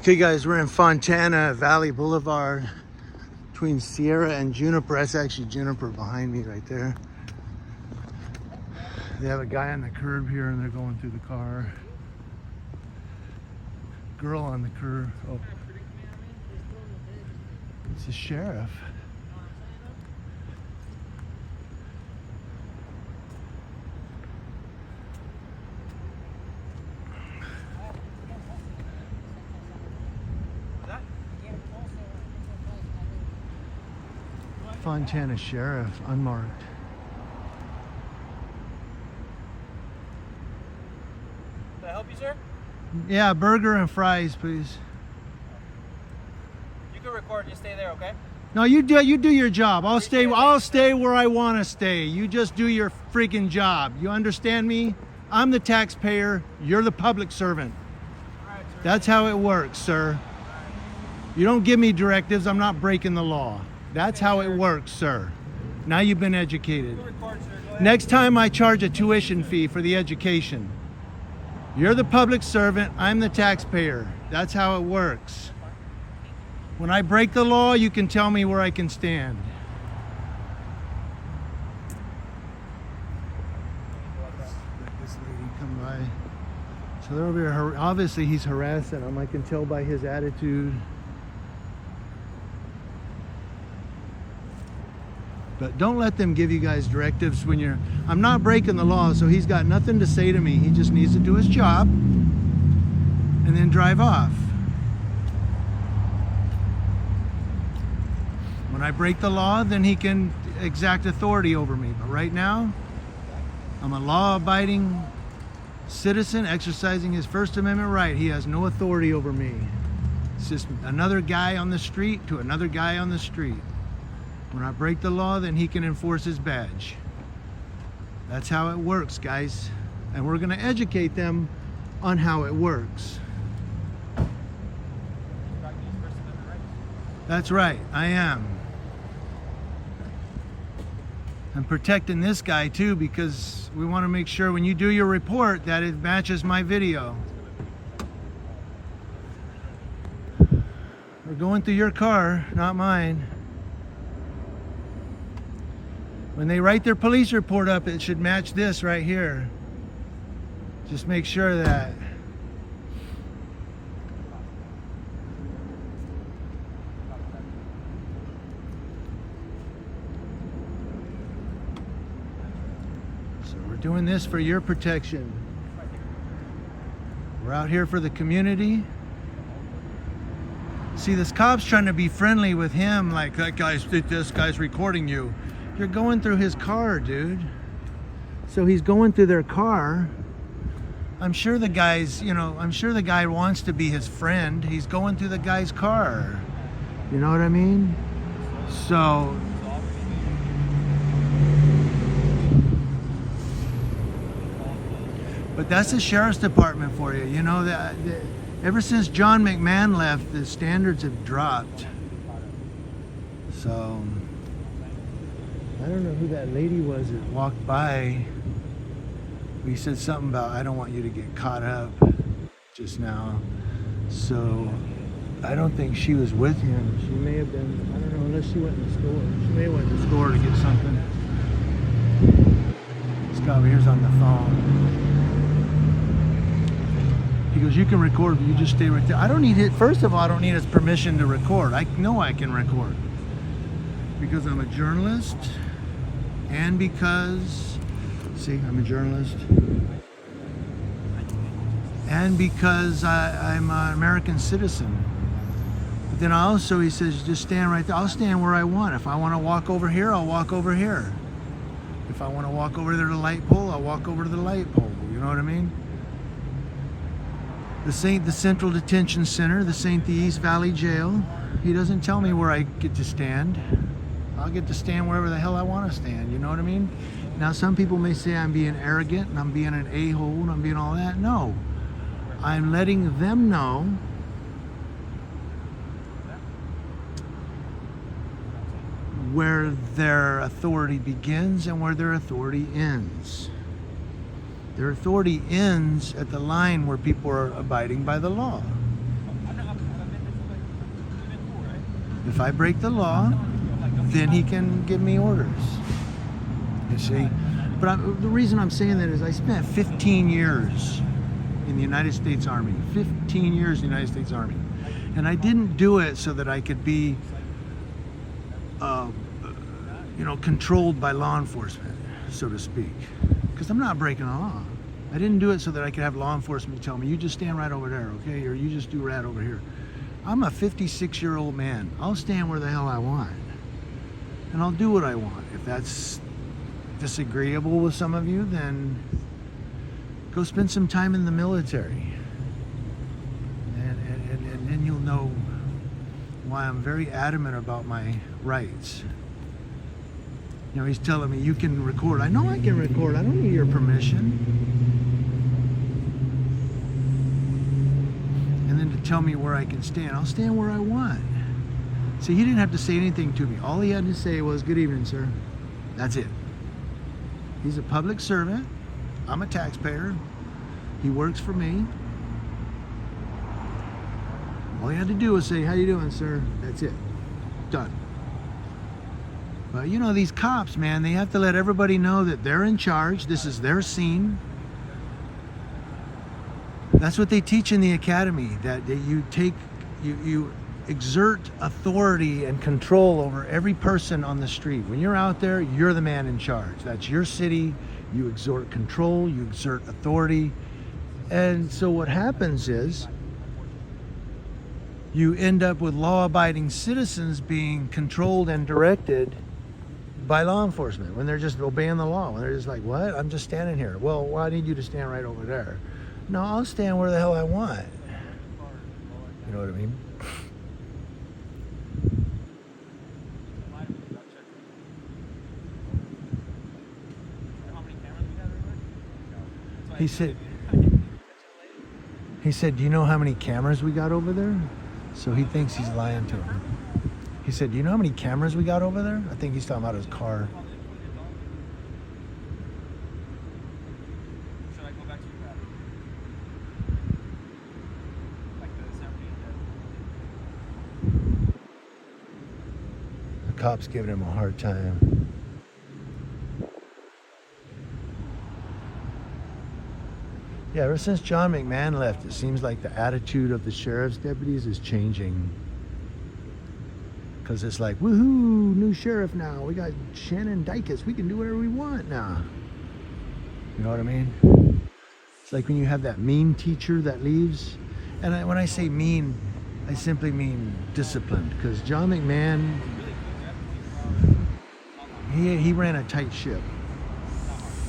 Okay guys, we're in Fontana Valley Boulevard between Sierra and Juniper. That's actually Juniper behind me right there. They have a guy on the curb here and they're going through the car. Girl on the curb. Oh, it's a sheriff. Fontana Sheriff, unmarked. Can I help you, sir? Yeah, burger and fries, please. You can record. Just stay there, okay? No, you do your job. I'll stay where I want to stay. You just do your freaking job. You understand me? I'm the taxpayer. You're the public servant. All right, sir. That's how it works, sir. You don't give me directives. I'm not breaking the law. That's how it works, sir. Now you've been educated. You can record, sir. Go ahead. Next time I charge a tuition fee for the education. You're the public servant. I'm the taxpayer. That's how it works. When I break the law, you can tell me where I can stand. Let this lady come by. So they're over here. Obviously, he's harassing them. I can tell by his attitude. But don't let them give you guys directives when you're... I'm not breaking the law, so he's got nothing to say to me. He just needs to do his job and then drive off. When I break the law, then he can exact authority over me. But right now, I'm a law-abiding citizen exercising his First Amendment right. He has no authority over me. It's just another guy on the street to another guy on the street. When I break the law, then he can enforce his badge. That's how it works, guys. And we're going to educate them on how it works. That's right, I am. I'm protecting this guy too because we want to make sure when you do your report that it matches my video. We're going through your car, not mine. When they write their police report up, it should match this right here. Just make sure that. So we're doing this for your protection. We're out here for the community. See, this cop's trying to be friendly with him, like this guy's recording you. You're going through his car, dude. So he's going through their car. I'm sure the guy's, I'm sure the guy wants to be his friend. He's going through the guy's car. You know what I mean? So, but that's the sheriff's department for you. You know that ever since John McMahon left, the standards have dropped. So I don't know who that lady was that walked by. We said something about, I don't want you to get caught up just now. So I don't think she was with him. She may have been, I don't know, unless she went in the store. She may have went to the store to get something. This guy over here's on the phone. He goes, you can record, but you just stay right there. I don't need it. First of all, I don't need his permission to record. I know I can record because I'm a journalist. And because, see, I'm a journalist. And because I'm an American citizen. But then also, he says, just stand right there. I'll stand where I want. If I want to walk over here, I'll walk over here. If I want to walk over there to the light pole, I'll walk over to the light pole. You know what I mean? This ain't the Central Detention Center. This ain't the East Valley Jail. He doesn't tell me where I get to stand. I'll get to stand wherever the hell I want to stand, you know what I mean? Now, some people may say I'm being arrogant and I'm being an a-hole and I'm being all that. No, I'm letting them know where their authority begins and where their authority ends. Their authority ends at the line where people are abiding by the law. If I break the law, then he can give me orders. You see? But the reason I'm saying that is I spent 15 years in the United States Army. 15 years in the United States Army. And I didn't do it so that I could be, controlled by law enforcement, so to speak. Because I'm not breaking the law. I didn't do it so that I could have law enforcement tell me, you just stand right over there, okay? Or you just do right over here. I'm a 56-year-old man. I'll stand where the hell I want. And I'll do what I want. If that's disagreeable with some of you, then go spend some time in the military. And then you'll know why I'm very adamant about my rights. You know, he's telling me you can record. I know I can record. I don't need your permission. And then to tell me where I can stand, I'll stand where I want. See, he didn't have to say anything to me. All he had to say was, good evening, sir. That's it. He's a public servant. I'm a taxpayer. He works for me. All he had to do was say, how you doing, sir? That's it. Done. But you know, these cops, man, they have to let everybody know that they're in charge. This is their scene. That's what they teach in the academy, that you exert authority and control over every person on the street. When you're out there, you're the man in charge. That's your city. You exert control, you exert authority. And so what happens is you end up with law-abiding citizens being controlled and directed by law enforcement when they're just obeying the law. When they're just like, what? I'm just standing here. Well, why need you to stand right over there? No, I'll stand where the hell I want. You know what I mean? He said, do you know how many cameras we got over there? So he thinks he's lying to him. He said, do you know how many cameras we got over there? I think he's talking about his car. Should I go back to your like the The cop's giving him a hard time. Yeah, ever since John McMahon left, it seems like the attitude of the sheriff's deputies is changing. Because it's like, woohoo, new sheriff now. We got Shannon Dykes. We can do whatever we want now. You know what I mean? It's like when you have that mean teacher that leaves. And when I say mean, I simply mean disciplined. Because John McMahon, he ran a tight ship.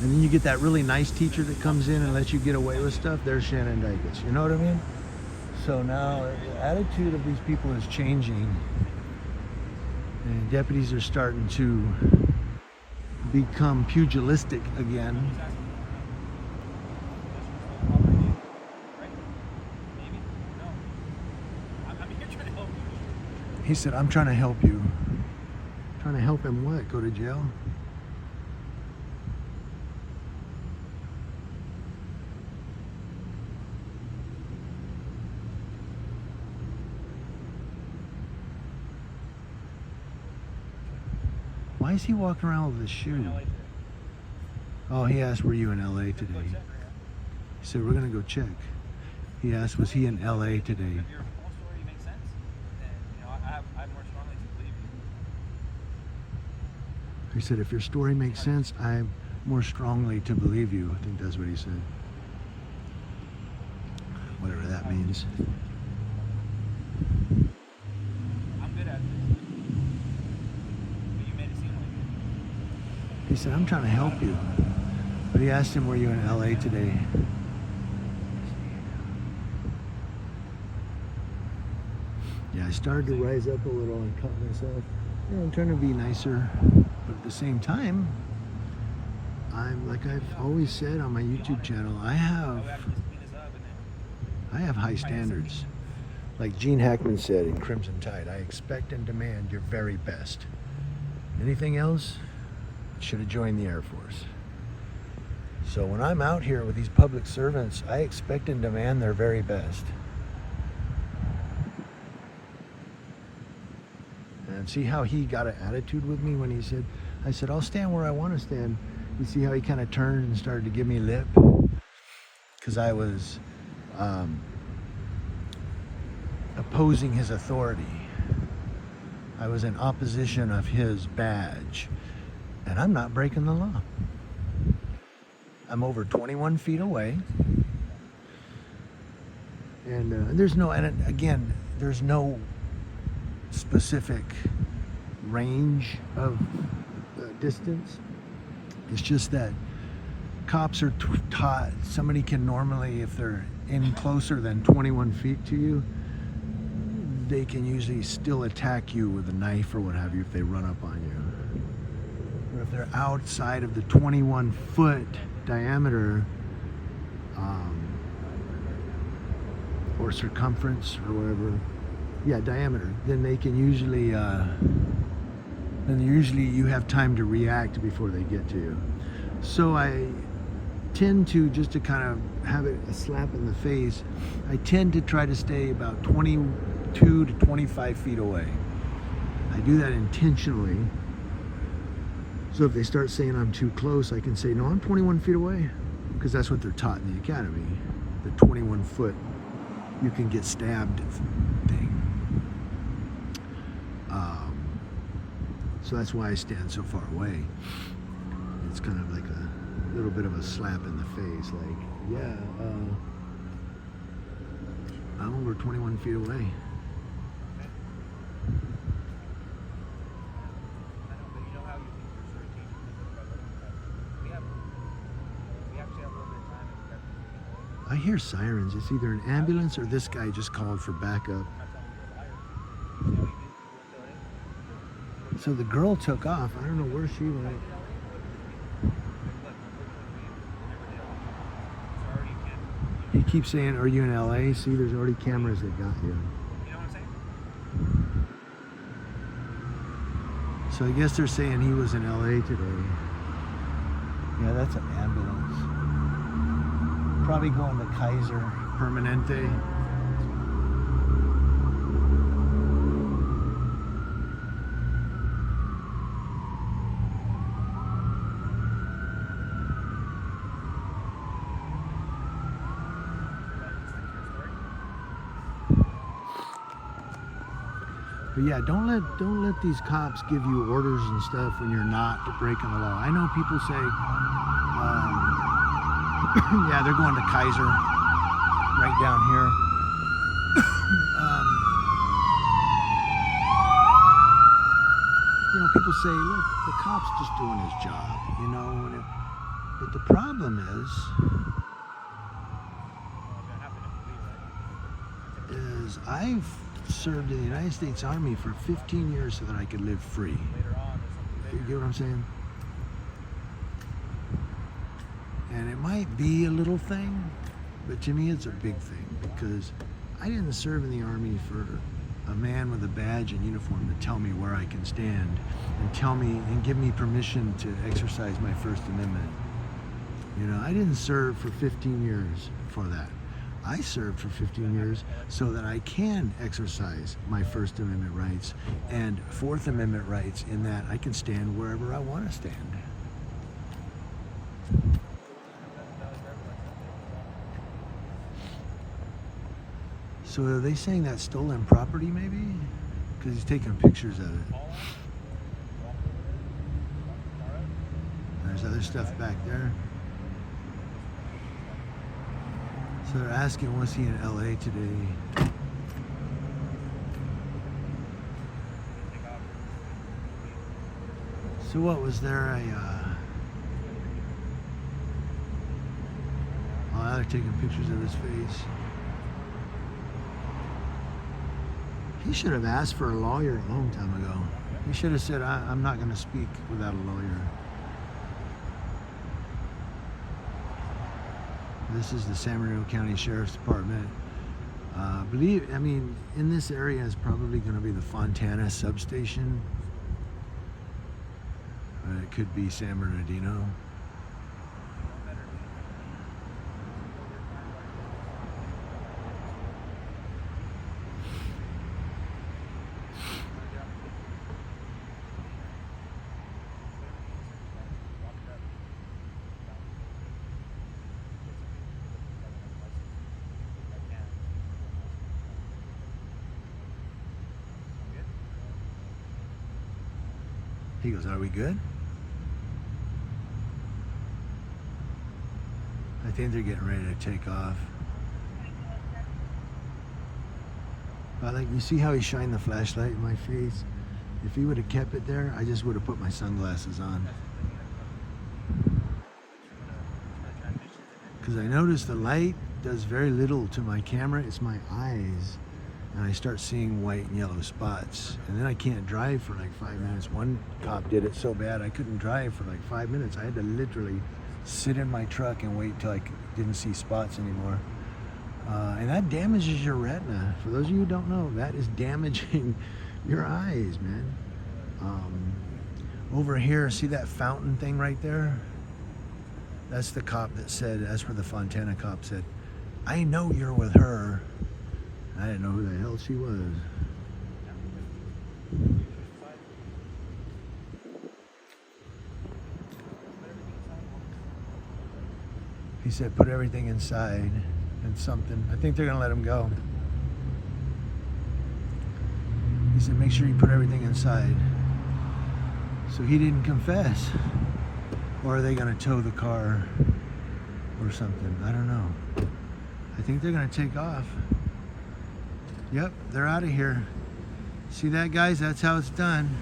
And then you get that really nice teacher that comes in and lets you get away with stuff. There's Shannon Dykes. You know what I mean? So now the attitude of these people is changing. And deputies are starting to become pugilistic again. He said, I'm trying to help you. Trying to help him what? Go to jail? Why is he walking around with his shoe? Oh, he asked, were you in LA today? He said, we're going to go check. He asked, was he in LA today? If your whole story makes sense, then I more strongly to believe you. He said, if your story makes sense, I more strongly to believe you. I think that's what he said. Whatever that means. I'm good at this. But you made it seem like it. He said, I'm trying to help you. But he asked him, were you in LA today? Yeah, I started to rise up a little and cut myself. You know, I'm trying to be nicer. But at the same time, I'm, like I've always said on my YouTube channel, I have high standards. Like Gene Hackman said in Crimson Tide, I expect and demand your very best. Anything else, should have joined the Air Force. So when I'm out here with these public servants, I expect and demand their very best. And see how he got an attitude with me when he said, I said, I'll stand where I want to stand. You see how he kind of turned and started to give me lip? Because I was opposing his authority. I was in opposition of his badge. And I'm not breaking the law. I'm over 21 feet away. And there's no, and again, there's no specific range of distance. It's just that cops are taught somebody can normally, if they're any closer than 21 feet to you, they can usually still attack you with a knife or what have you if they run up on you. But if they're outside of the 21-foot diameter or circumference or whatever, yeah, diameter, then they can usually, you have time to react before they get to you. So I tend to, just to kind of have it a slap in the face, I tend to try to stay about 22 to 25 feet away. I do that intentionally. So if they start saying I'm too close, I can say, no, I'm 21 feet away. Because that's what they're taught in the academy. The 21 foot, you can get stabbed thing. So that's why I stand so far away. It's kind of like a little bit of a slap in the face. Like, yeah, I'm over 21 feet away. I hear sirens. It's either an ambulance or this guy just called for backup. So the girl took off. I don't know where she went. He keeps saying, are you in LA? See, there's already cameras that got you. You know what I'm saying? So I guess they're saying he was in LA today. Yeah, that's an ambulance. Probably going to Kaiser Permanente. But yeah, don't let these cops give you orders and stuff when you're not breaking the law. I know people say, yeah, they're going to Kaiser, right down here. You know, people say, look, the cop's just doing his job, you know. But the problem is I've served in the United States Army for 15 years so that I could live free. You get what I'm saying? And it might be a little thing, but to me it's a big thing, because I didn't serve in the Army for a man with a badge and uniform to tell me where I can stand and tell me and give me permission to exercise my First Amendment. You know, I didn't serve for 15 years for that. I served for 15 years so that I can exercise my First Amendment rights and Fourth Amendment rights, in that I can stand wherever I want to stand. So are they saying that's stolen property maybe? Because he's taking pictures of it. There's other stuff back there. So they're asking, was he in LA today? So what was there? Oh, they're taking pictures of his face. He should have asked for a lawyer a long time ago. He should have said, I'm not going to speak without a lawyer. This is the San Bernardino County Sheriff's Department. In this area is probably going to be the Fontana substation. It could be San Bernardino. He goes, are we good? I think they're getting ready to take off. But like, you see how he shined the flashlight in my face? If he would have kept it there, I just would have put my sunglasses on. Because I noticed the light does very little to my camera. It's my eyes. And I start seeing white and yellow spots. And then I can't drive for like 5 minutes. One cop did it so bad I couldn't drive for like 5 minutes. I had to literally sit in my truck and wait till I didn't see spots anymore. And that damages your retina. For those of you who don't know, that is damaging your eyes, man. Over here, see that fountain thing right there? That's the cop that said, that's where the Fontana cop said, I know you're with her. I didn't know who the hell she was. He said, put everything inside and something. I think they're gonna let him go. He said, make sure you put everything inside. So he didn't confess. Or are they gonna tow the car or something? I don't know. I think they're gonna take off. Yep, they're out of here. See that, guys? That's how it's done.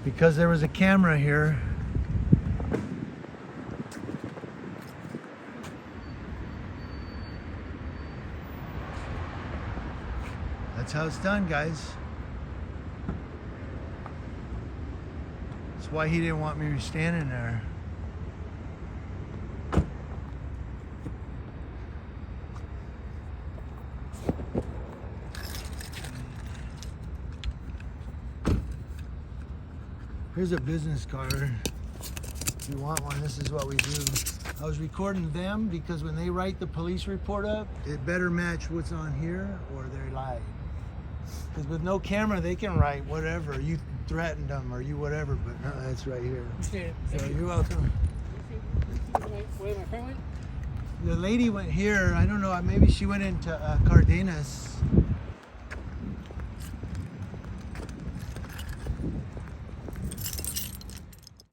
Because there was a camera here. That's how it's done, guys. That's why he didn't want me standing there. Here's a business card. If you want one, this is what we do. I was recording them because when they write the police report up, it better match what's on here or they lie. Because with no camera, they can write whatever. You threatened them or you whatever, but no, that's right here. So you're welcome. Where my friend went? The lady went here. I don't know. Maybe she went into Cardenas.